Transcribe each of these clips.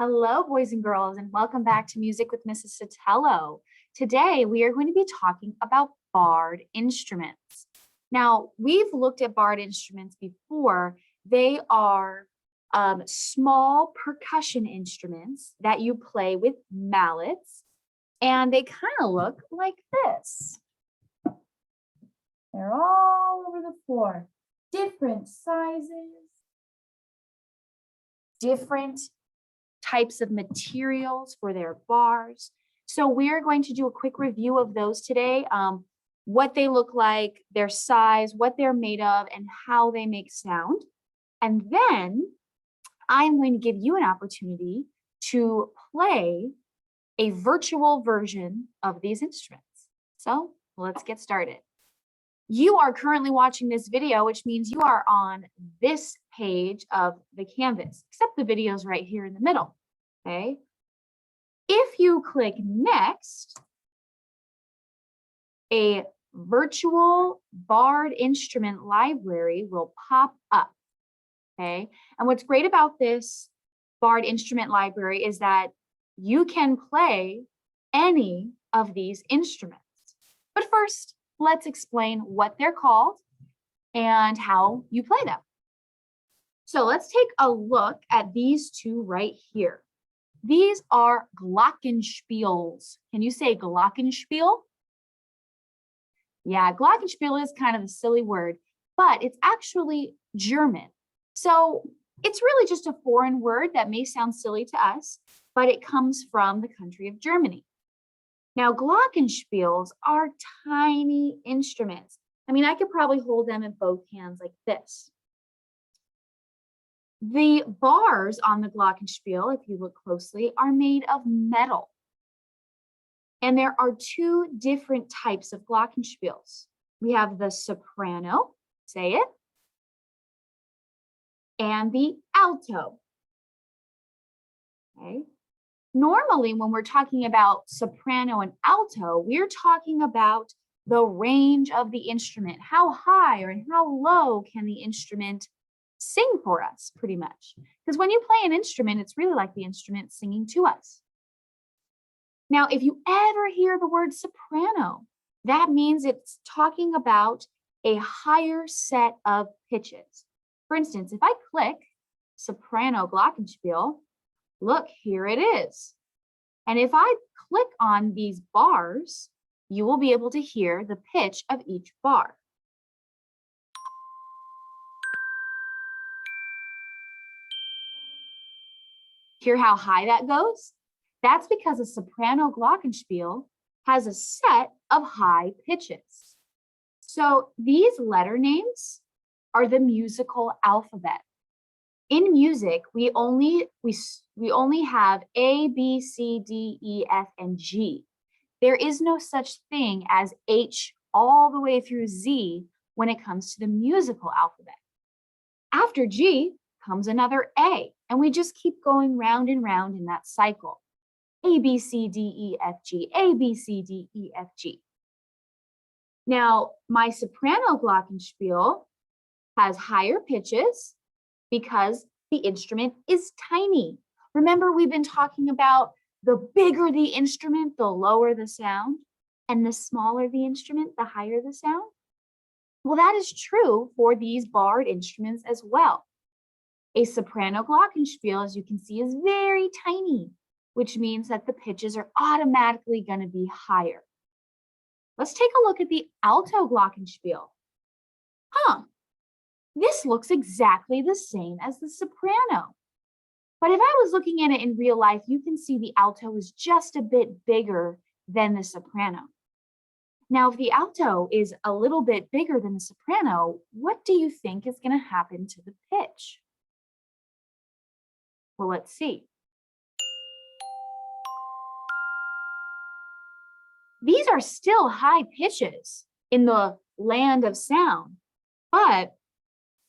Hello, boys and girls, and welcome back to Music with Mrs. Sotelo. Today, we are going to be talking about barred instruments. Now, we've looked at barred instruments before. They are small percussion instruments that you play with mallets, and they kind of look like this. They're all over the floor, different sizes, different types of materials for their bars. So we're going to do a quick review of those today, what they look like, their size, what they're made of, and how they make sound. And then I'm going to give you an opportunity to play a virtual version of these instruments. So let's get started. You are currently watching this video, which means you are on this page of the canvas, except the video is right here in the middle, okay? If you click next, a virtual barred instrument library will pop up, okay? And what's great about this barred instrument library is that you can play any of these instruments. But first, let's explain what they're called and how you play them. So let's take a look at these two right here. These are Glockenspiels. Can you say Glockenspiel? Yeah, Glockenspiel is kind of a silly word, but it's actually German. So it's really just a foreign word that may sound silly to us, but it comes from the country of Germany. Now, Glockenspiels are tiny instruments. I mean, I could probably hold them in both hands like this. The bars on the Glockenspiel, if you look closely, are made of metal. And there are two different types of Glockenspiels. We have the soprano, say it, and the alto. Okay. Normally, when we're talking about soprano and alto, we're talking about the range of the instrument. How high or how low can the instrument sing for us, pretty much? Because when you play an instrument, it's really like the instrument singing to us. Now, if you ever hear the word soprano, that means it's talking about a higher set of pitches. For instance, if I click Soprano Glockenspiel, look, here it is. And if I click on these bars, you will be able to hear the pitch of each bar. Hear how high that goes? That's because a soprano glockenspiel has a set of high pitches. So these letter names are the musical alphabet. In music, we only have A, B, C, D, E, F, and G. There is no such thing as H all the way through Z when it comes to the musical alphabet. After G comes another A, and we just keep going round and round in that cycle. A, B, C, D, E, F, G, A, B, C, D, E, F, G. Now, my soprano glockenspiel has higher pitches because the instrument is tiny. Remember, we've been talking about the bigger the instrument, the lower the sound, and the smaller the instrument, the higher the sound. Well, that is true for these barred instruments as well. A soprano glockenspiel, as you can see, is very tiny, which means that the pitches are automatically going to be higher. Let's take a look at the alto glockenspiel. This looks exactly the same as the soprano. But if I was looking at it in real life, you can see the alto is just a bit bigger than the soprano. Now, if the alto is a little bit bigger than the soprano, what do you think is going to happen to the pitch? Well, let's see. These are still high pitches in the land of sound, but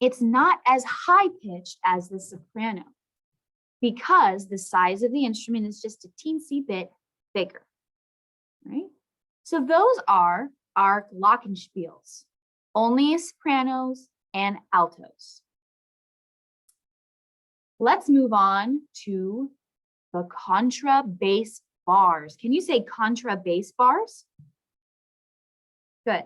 it's not as high pitched as the soprano because the size of the instrument is just a teensy bit bigger, right? So those are our glockenspiels, only sopranos and altos. Let's move on to The contrabass bars. Can you say contrabass bars? Good.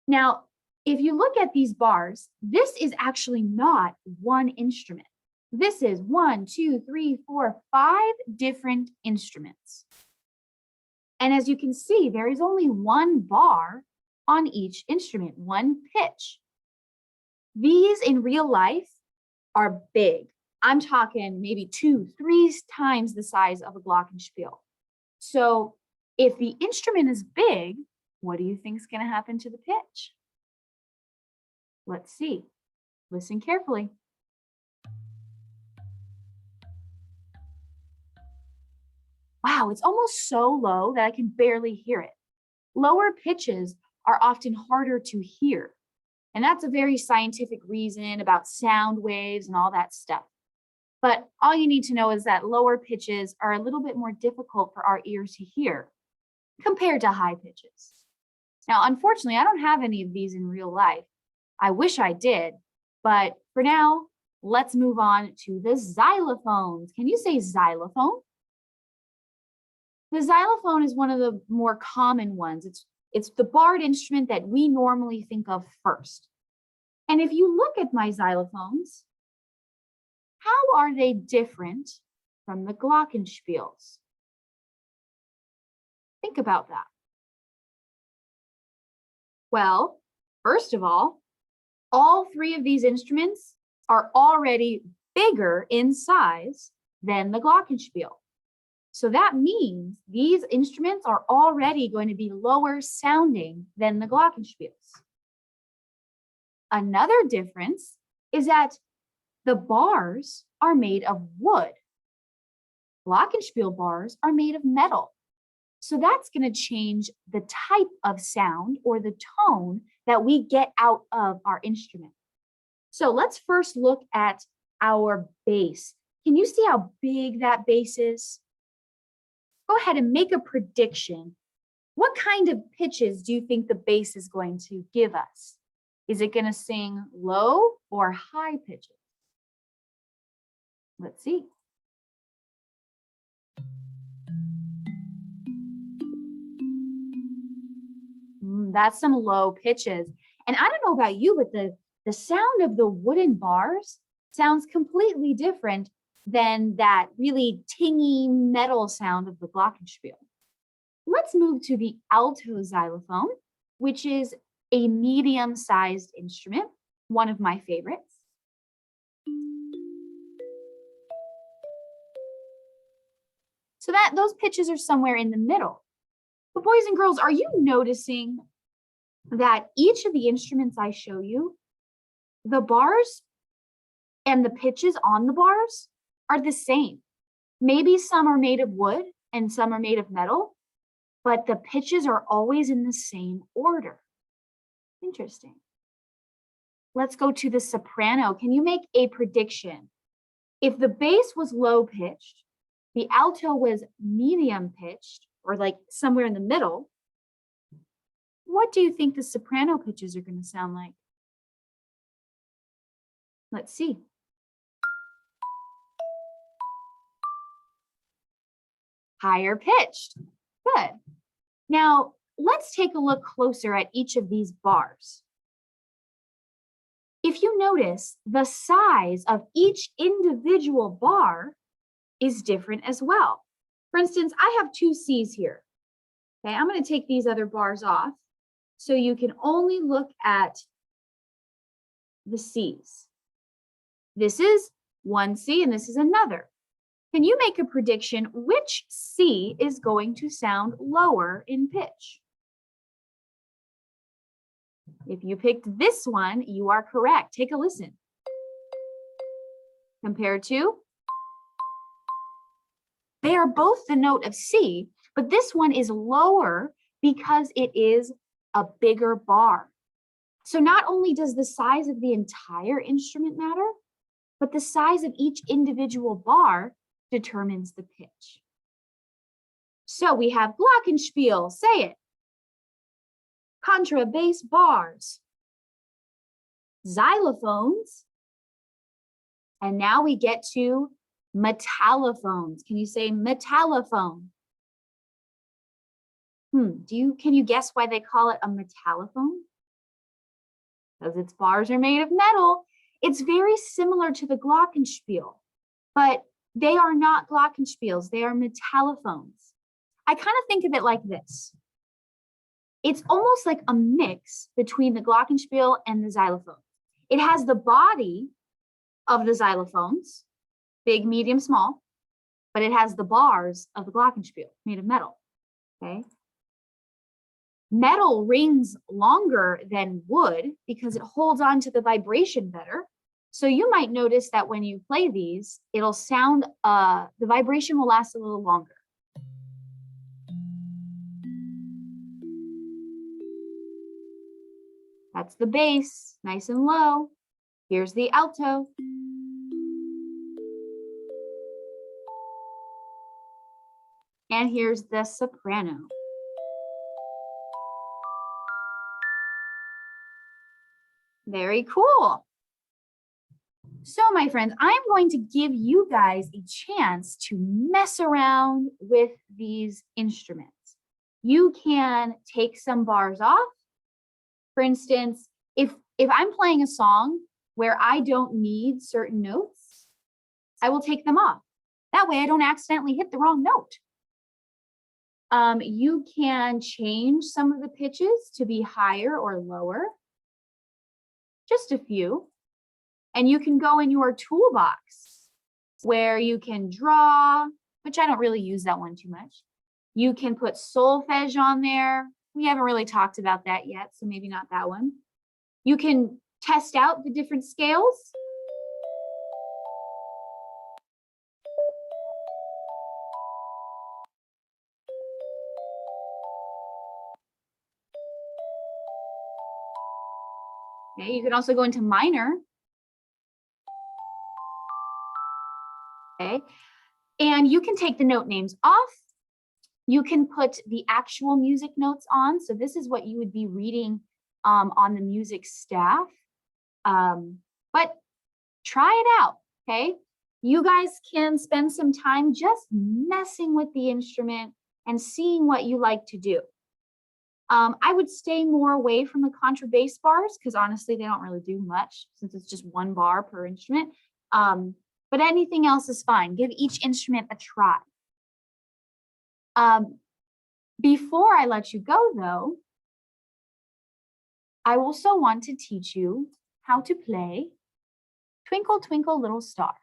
Now, if you look at these bars, this is actually not one instrument. This is 1, 2, 3, 4, 5 different instruments. And as you can see, there is only one bar on each instrument, one pitch. These in real life are big. I'm talking maybe 2, 3 times the size of a glockenspiel. So if the instrument is big, what do you think is going to happen to the pitch? Let's see. Listen carefully. Wow, it's almost so low that I can barely hear it. Lower pitches are often harder to hear. And that's a very scientific reason about sound waves and all that stuff. But all you need to know is that lower pitches are a little bit more difficult for our ears to hear compared to high pitches. Now, unfortunately, I don't have any of these in real life. I wish I did, but for now, let's move on to the xylophones. Can you say xylophone? The xylophone is one of the more common ones. It's the barred instrument that we normally think of first. And if you look at my xylophones, how are they different from the glockenspiels? Think about that. Well, first of all 3 of these instruments are already bigger in size than the glockenspiel. So that means these instruments are already going to be lower sounding than the glockenspiels. Another difference is that the bars are made of wood. Glockenspiel bars are made of metal. So that's going to change the type of sound or the tone that we get out of our instrument. So let's first look at our bass. Can you see how big that bass is? Go ahead and make a prediction. What kind of pitches do you think the bass is going to give us? Is it going to sing low or high pitches? Let's see. That's some low pitches. And I don't know about you, but the sound of the wooden bars sounds completely different than that really tingy metal sound of the glockenspiel. Let's move to the alto xylophone, which is a medium-sized instrument, one of my favorites. So those pitches are somewhere in the middle. But boys and girls, are you noticing that each of the instruments I show you, the bars and the pitches on the bars are the same? Maybe some are made of wood and some are made of metal, but the pitches are always in the same order. Interesting. Let's go to the soprano. Can you make a prediction? If the bass was low pitched, the alto was medium pitched, or like somewhere in the middle, what do you think the soprano pitches are going to sound like? Let's see. Higher pitched. Good. Now, let's take a look closer at each of these bars. If you notice, the size of each individual bar is different as well. For instance, I have 2 C's here. Okay, I'm going to take these other bars off so you can only look at the C's. This is one C and this is another. Can you make a prediction which C is going to sound lower in pitch? If you picked this one, you are correct. Take a listen. Compared to, they are both the note of C, but this one is lower because it is a bigger bar. So not only does the size of the entire instrument matter, but the size of each individual bar determines the pitch. So we have glockenspiel, say it. Contrabass bars, xylophones, and now we get to Metallophones. Can you say metallophone? Can you guess why they call it a metallophone? Because its bars are made of metal. It's very similar to the glockenspiel, but they are not glockenspiels. They are metallophones. I kind of think of it like this. It's almost like a mix between the glockenspiel and the xylophone. It has the body of the xylophones, big, medium, small, but it has the bars of the glockenspiel made of metal, okay? Metal rings longer than wood because it holds on to the vibration better. So you might notice that when you play these, it'll sound, the vibration will last a little longer. That's the bass, nice and low. Here's the alto. And here's the soprano. Very cool. So my friends, I'm going to give you guys a chance to mess around with these instruments. You can take some bars off. For instance, if I'm playing a song where I don't need certain notes, I will take them off. That way I don't accidentally hit the wrong note. You can change some of the pitches to be higher or lower, just a few. And you can go in your toolbox where you can draw, which I don't really use that one too much. You can put solfege on there. We haven't really talked about that yet, so maybe not that one. You can test out the different scales. Okay, you can also go into minor. Okay, and you can take the note names off. You can put the actual music notes on. So this is what you would be reading on the music staff. But try it out, okay? You guys can spend some time just messing with the instrument and seeing what you like to do. I would stay more away from the contrabass bars because honestly, they don't really do much since it's just one bar per instrument. But anything else is fine. Give each instrument a try. Before I let you go though, I also want to teach you how to play Twinkle, Twinkle, Little Star.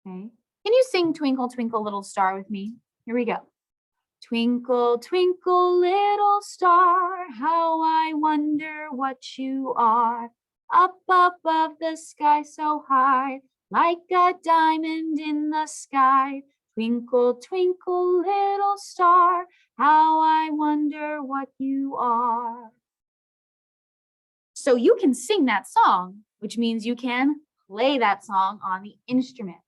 Okay. Can you sing Twinkle, Twinkle, Little Star with me? Here we go. Twinkle, twinkle, little star, how I wonder what you are. Up above the sky so high, like a diamond in the sky. Twinkle, twinkle, little star, how I wonder what you are. So you can sing that song, which means you can play that song on the instrument.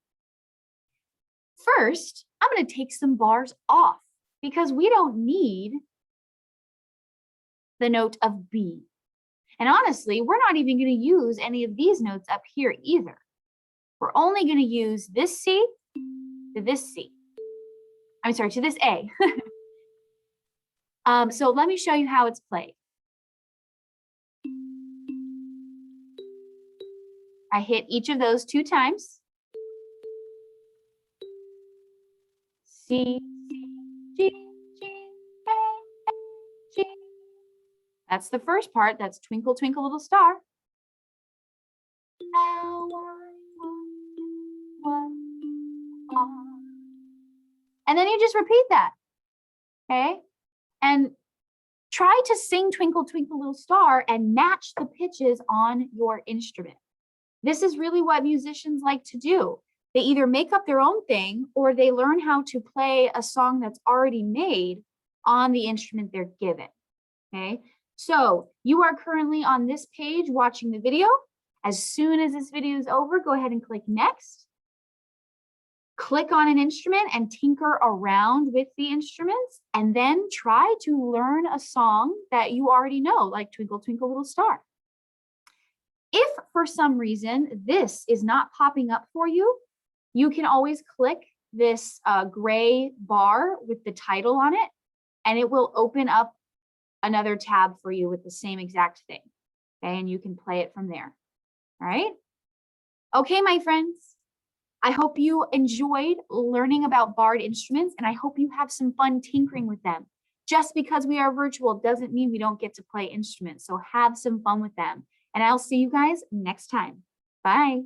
First, I'm going to take some bars off because we don't need the note of B. And honestly, we're not even going to use any of these notes up here either. We're only going to use this C to this C. I'm sorry, to this A. So let me show you how it's played. I hit each of those 2 times. C, G, G, A, G. That's the first part. That's Twinkle, Twinkle, Little Star. How I wonder what are. And then you just repeat that, okay? And try to sing Twinkle, Twinkle, Little Star and match the pitches on your instrument. This is really what musicians like to do. They either make up their own thing or they learn how to play a song that's already made on the instrument they're given, okay? So you are currently on this page watching the video. As soon as this video is over, go ahead and click next. Click on an instrument and tinker around with the instruments, and then try to learn a song that you already know, like Twinkle, Twinkle, Little Star. If for some reason this is not popping up for you, You can always click this gray bar with the title on it, and it will open up another tab for you with the same exact thing. Okay, and you can play it from there. All right. Okay, my friends. I hope you enjoyed learning about barred instruments, and I hope you have some fun tinkering with them. Just because we are virtual doesn't mean we don't get to play instruments. So have some fun with them. And I'll see you guys next time. Bye.